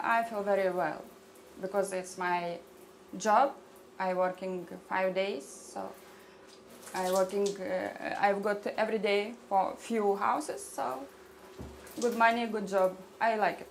I feel very well because it's my job. I working 5 days, so I've got every day for few houses, so good money, good job. I like it.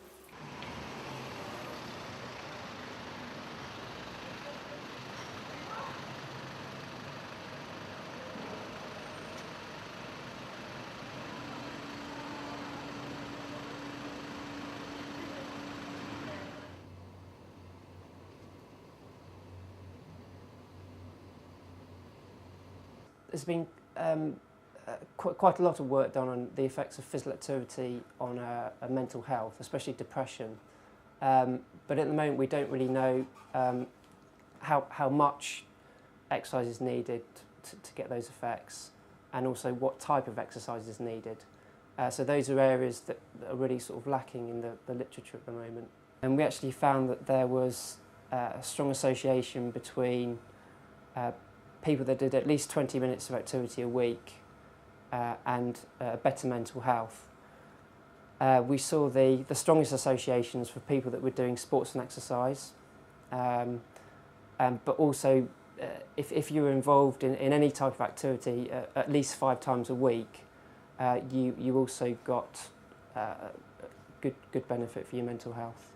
There's been quite a lot of work done on the effects of physical activity on mental health, especially depression. But at the moment we don't really know how much exercise is needed to get those effects, and also what type of exercise is needed. So those are areas that are really sort of lacking in the literature at the moment. And we actually found that there was a strong association between people that did at least 20 minutes of activity a week and better mental health. We saw the strongest associations for people that were doing sports and exercise, but also if you were involved in any type of activity at least 5 times a week, you also got good benefit for your mental health.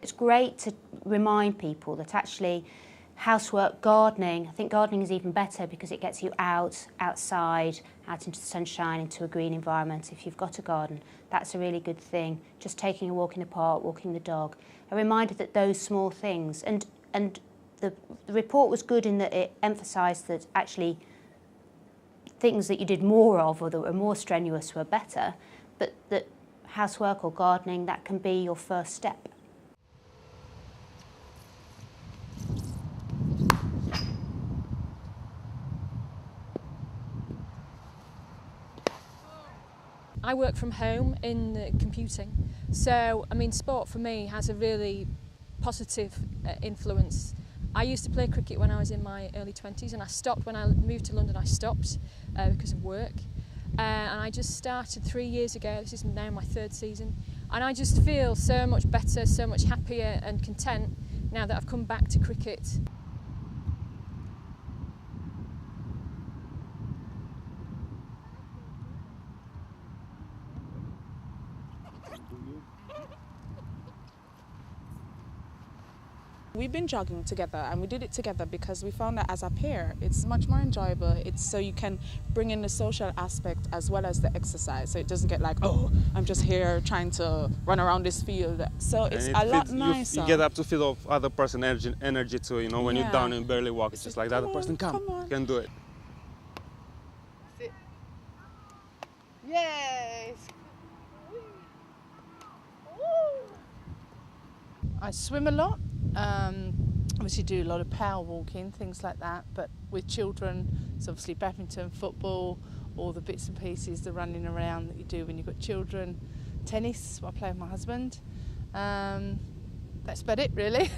It's great to remind people that actually housework, gardening, I think gardening is even better because it gets you outside, out into the sunshine, into a green environment. If you've got a garden, that's a really good thing. Just taking a walk in the park, walking the dog. A reminder that those small things, and the report was good in that it emphasised that actually things that you did more of or that were more strenuous were better, but that housework or gardening, that can be your first step. I work from home in computing, so I mean sport for me has a really positive influence. I used to play cricket when I was in my early 20s, and I stopped when I moved to London. I stopped because of work, and I just started 3 years ago. This is now my 3rd season, and I just feel so much better, so much happier and content now that I've come back to cricket. We've been jogging together, and we did it together because we found that as a pair it's much more enjoyable. It's so you can bring in the social aspect as well as the exercise, so it doesn't get like, oh, I'm just here trying to run around this field. So it's a lot nicer. You get up to feel of other person energy too, you know, when you're down and barely walk, it's just like the other person, come you can do it. Sit. Yes! I swim a lot. Obviously do a lot of power walking, things like that, but with children it's obviously badminton, football, all the bits and pieces, the running around that you do when you've got children. Tennis, I play with my husband. That's about it really.